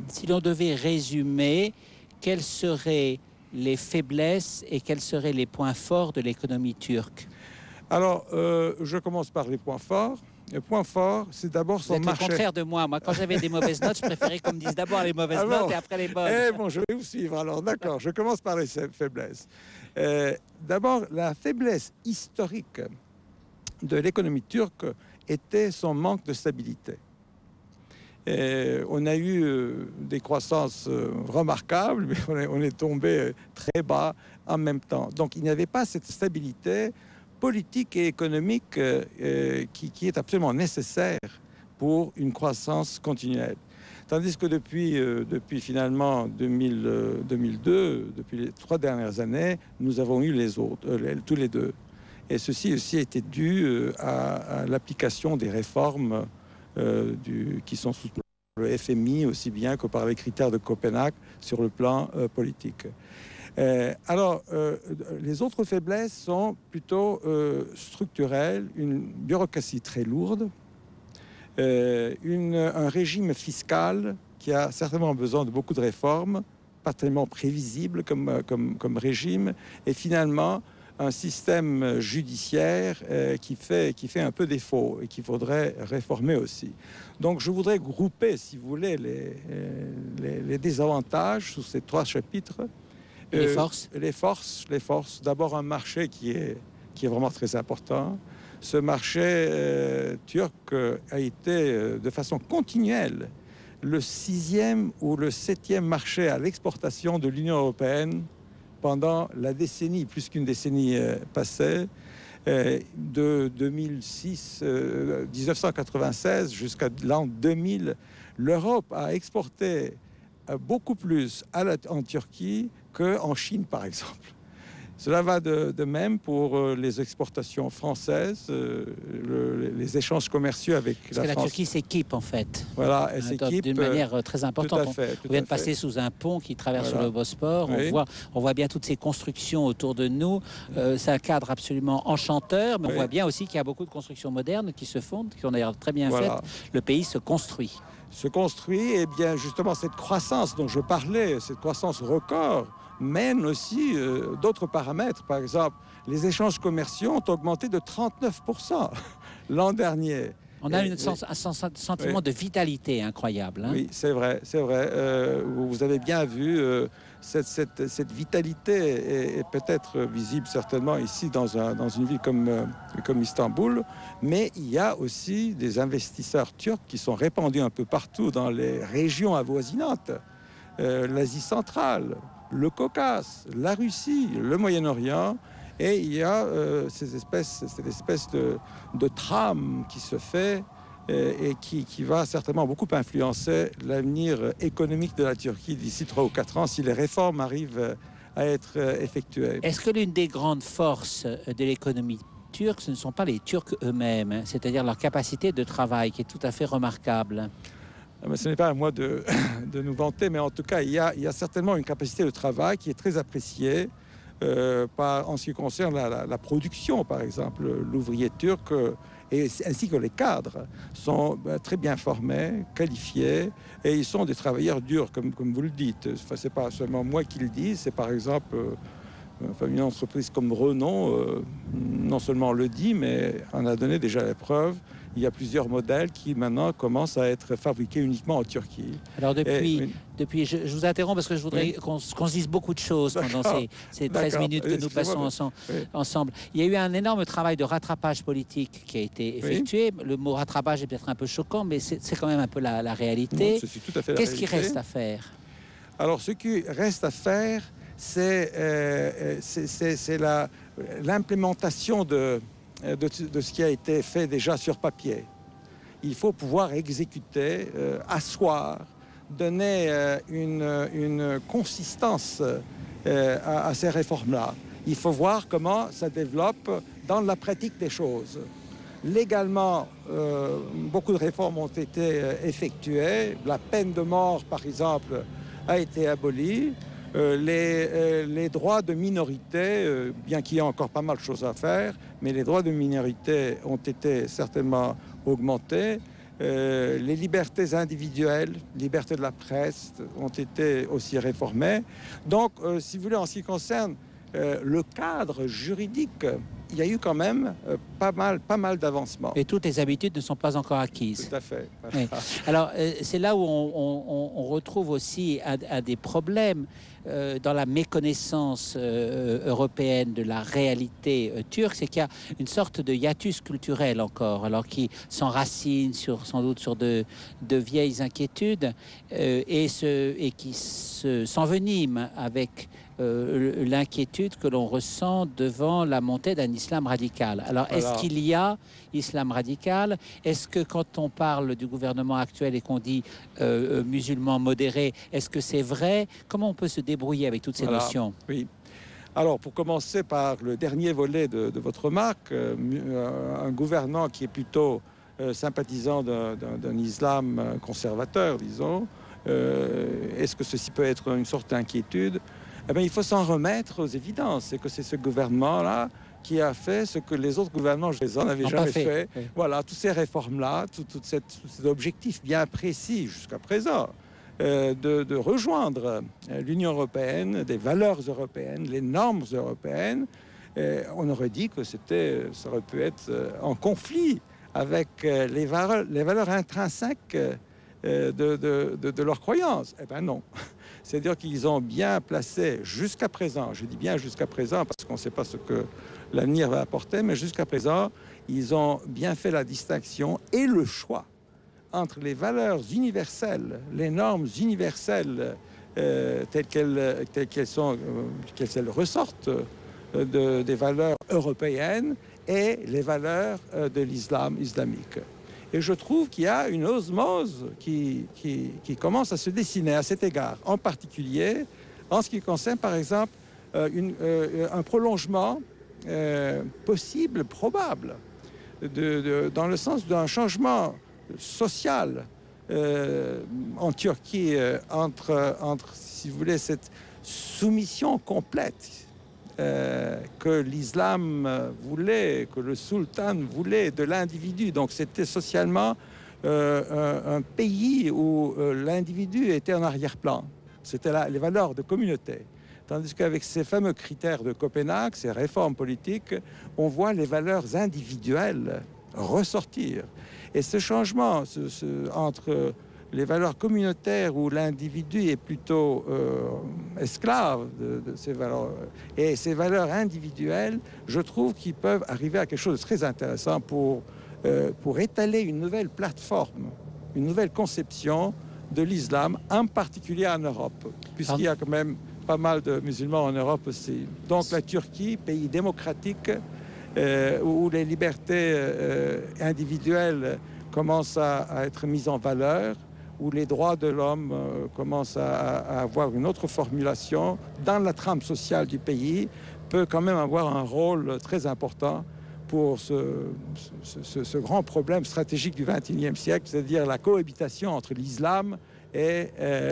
Si l'on devait résumer, quelles seraient les faiblesses et quels seraient les points forts de l'économie turque? Alors, je commence par les points forts. Le point fort, c'est d'abord son marché. C'est le contraire de moi. Moi, quand j'avais des mauvaises notes, je préférais qu'on me dise d'abord les mauvaises notes et après les bonnes. Eh bon, je vais vous suivre. Alors, d'accord, je commence par les faiblesses. D'abord, la faiblesse historique de l'économie turque était son manque de stabilité. On a eu des croissances remarquables, mais on est tombé très bas en même temps. Donc, il n'y avait pas cette stabilité politique et économique qui est absolument nécessaire pour une croissance continuelle. Tandis que depuis finalement 2002, depuis les 3 dernières années, nous avons eu les autres, tous les deux. Et ceci aussi était dû à l'application des réformes qui sont soutenues par le FMI aussi bien que par les critères de Copenhague sur le plan politique. Alors, les autres faiblesses sont plutôt structurelles, une bureaucratie très lourde, un régime fiscal qui a certainement besoin de beaucoup de réformes, pas tellement prévisible comme régime, et finalement un système judiciaire qui fait un peu défaut et qu'il faudrait réformer aussi. Donc je voudrais grouper, si vous voulez, les désavantages sous ces 3 chapitres. Les forces? Les forces. D'abord un marché qui est vraiment très important. Ce marché turc a été de façon continuelle le 6e ou le 7e marché à l'exportation de l'Union européenne pendant la décennie, plus qu'une décennie passée, de 1996 jusqu'à l'an 2000, l'Europe a exporté beaucoup plus en Turquie qu'en Chine, par exemple. Cela va de même pour les exportations françaises, les échanges commerciaux avec la France. La Turquie s'équipe, en fait. Voilà, elle s'équipe d'une manière très importante. On vient de passer sous un pont qui traverse le Bosphore. Oui. On voit bien toutes ces constructions autour de nous. C'est un cadre absolument enchanteur, mais on voit bien aussi qu'il y a beaucoup de constructions modernes qui se font, qui ont d'ailleurs très bien faites. Le pays se construit. Et bien justement cette croissance dont je parlais, cette croissance record, mène aussi d'autres paramètres. Par exemple, les échanges commerciaux ont augmenté de 39% l'an dernier. On a un sentiment de vitalité incroyable. Hein? Oui, c'est vrai. Vous avez bien vu, cette vitalité est peut-être visible certainement ici dans une ville comme Istanbul, mais il y a aussi des investisseurs turcs qui sont répandus un peu partout dans les régions avoisinantes, l'Asie centrale, le Caucase, la Russie, le Moyen-Orient, et il y a cette espèce de trame qui se fait et qui va certainement beaucoup influencer l'avenir économique de la Turquie d'ici 3 ou 4 ans si les réformes arrivent à être effectuées. Est-ce que l'une des grandes forces de l'économie turque, ce ne sont pas les Turcs eux-mêmes, c'est-à-dire leur capacité de travail qui est tout à fait remarquable? Ce n'est pas à moi de nous vanter, mais en tout cas, il y a certainement une capacité de travail qui est très appréciée en ce qui concerne la production, par exemple. L'ouvrier turc ainsi que les cadres sont très bien formés, qualifiés, et ils sont des travailleurs durs, comme vous le dites. Enfin, c'est pas seulement moi qui le dis, c'est par exemple une entreprise comme Renault, non seulement le dit, mais en a donné déjà la preuve. Il y a plusieurs modèles qui maintenant commencent à être fabriqués uniquement en Turquie. Alors depuis je vous interromps parce que je voudrais qu'on se dise beaucoup de choses pendant ces 13 minutes que nous passons ensemble. Il y a eu un énorme travail de rattrapage politique qui a été effectué. Le mot rattrapage est peut-être un peu choquant, mais c'est quand même un peu la réalité. Qu'est-ce qui reste à faire? Alors ce qui reste à faire, c'est l'implémentation de ce qui a été fait déjà sur papier. Il faut pouvoir exécuter, asseoir, donner une consistance à ces réformes-là. Il faut voir comment ça développe dans la pratique des choses. Légalement, beaucoup de réformes ont été effectuées. La peine de mort, par exemple, a été abolie. Les droits de minorité, bien qu'il y ait encore pas mal de choses à faire, mais les droits de minorité ont été certainement augmentés. Les libertés individuelles, liberté de la presse ont été aussi réformées. Donc, si vous voulez, en ce qui concerne le cadre juridique, il y a eu quand même pas mal d'avancements. Et toutes les habitudes ne sont pas encore acquises. Tout à fait. Oui. Alors, c'est là où on retrouve aussi un des problèmes dans la méconnaissance européenne de la réalité turque, c'est qu'il y a une sorte de hiatus culturel encore, alors qui s'enracine sans doute sur de vieilles inquiétudes et qui s'envenime avec l'inquiétude que l'on ressent devant la montée d'un islam radical. Alors, est-ce qu'il y a islam radical? Est-ce que quand on parle du gouvernement actuel et qu'on dit musulman modéré, est-ce que c'est vrai? Comment on peut se débrouiller avec toutes ces notions? Oui. Alors, pour commencer par le dernier volet de votre remarque, un gouvernant qui est plutôt sympathisant d'un islam conservateur, disons, est-ce que ceci peut être une sorte d'inquiétude? Eh bien, il faut s'en remettre aux évidences. C'est que c'est ce gouvernement-là qui a fait ce que les autres gouvernements n'avaient jamais fait. Oui. Voilà, toutes ces réformes-là, tous ces objectifs bien précis jusqu'à présent, de rejoindre l'Union européenne, des valeurs européennes, les normes européennes. On aurait dit que ça aurait pu être en conflit avec les valeurs intrinsèques de leurs croyances. Eh bien non. C'est-à-dire qu'ils ont bien placé jusqu'à présent, je dis bien jusqu'à présent parce qu'on ne sait pas ce que l'avenir va apporter, mais jusqu'à présent, ils ont bien fait la distinction et le choix entre les valeurs universelles, les normes universelles telles qu'elles ressortent des valeurs européennes et les valeurs de l'islam islamique. Et je trouve qu'il y a une osmose qui commence à se dessiner à cet égard, en particulier en ce qui concerne, par exemple, un prolongement possible, probable, dans le sens d'un changement social en Turquie entre, si vous voulez, cette soumission complète que l'islam voulait, que le sultan voulait de l'individu. Donc c'était socialement un pays où l'individu était en arrière-plan. C'était les valeurs de communauté. Tandis qu'avec ces fameux critères de Copenhague, ces réformes politiques, on voit les valeurs individuelles ressortir. Et ce changement entre les valeurs communautaires où l'individu est plutôt esclave de ces valeurs et ces valeurs individuelles, je trouve qu'ils peuvent arriver à quelque chose de très intéressant pour étaler une nouvelle plateforme, une nouvelle conception de l'islam, en particulier en Europe, puisqu'il y a quand même pas mal de musulmans en Europe aussi. Donc la Turquie, pays démocratique, où les libertés individuelles commencent à être mises en valeur, où les droits de l'homme commencent à avoir une autre formulation dans la trame sociale du pays, peut quand même avoir un rôle très important pour ce grand problème stratégique du XXIe siècle, c'est-à-dire la cohabitation entre l'islam et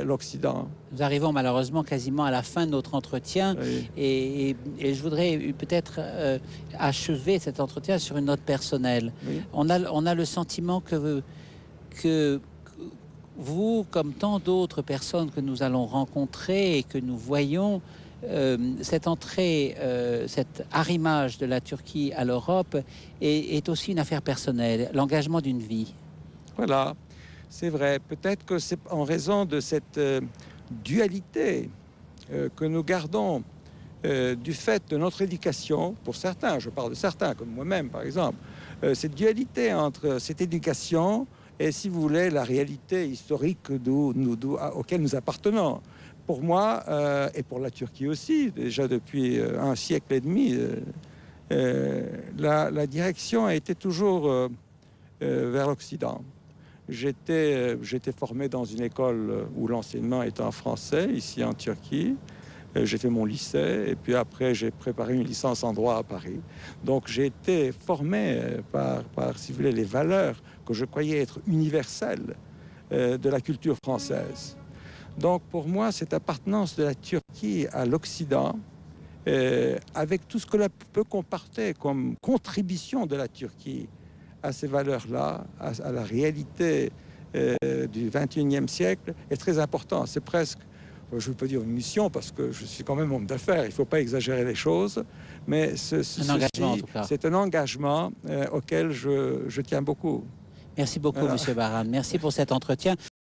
l'Occident. Nous arrivons malheureusement quasiment à la fin de notre entretien, oui. et je voudrais peut-être achever cet entretien sur une note personnelle. Oui. On a le sentiment que vous, comme tant d'autres personnes que nous allons rencontrer et que nous voyons, cette entrée, cet arrimage de la Turquie à l'Europe est aussi une affaire personnelle, l'engagement d'une vie. Voilà, c'est vrai. Peut-être que c'est en raison de cette dualité que nous gardons du fait de notre éducation, pour certains, je parle de certains, comme moi-même par exemple, cette dualité entre cette éducation et, si vous voulez, la réalité historique auquel nous appartenons. Pour moi, et pour la Turquie aussi, déjà depuis un siècle et demi, la direction a été toujours vers l'Occident. J'étais formé dans une école où l'enseignement était en français, ici en Turquie. J'ai fait mon lycée et puis après j'ai préparé une licence en droit à Paris. Donc j'ai été formé par, si vous voulez, les valeurs que je croyais être universelles de la culture française. Donc pour moi, cette appartenance de la Turquie à l'Occident, avec tout ce que cela peut comporter comme contribution de la Turquie à ces valeurs-là, à la réalité du XXIe siècle est très important. C'est presque, je ne veux pas dire une mission parce que je suis quand même homme d'affaires, il ne faut pas exagérer les choses, mais c'est un engagement auquel je tiens beaucoup. Merci beaucoup, Monsieur Barran. Merci pour cet entretien.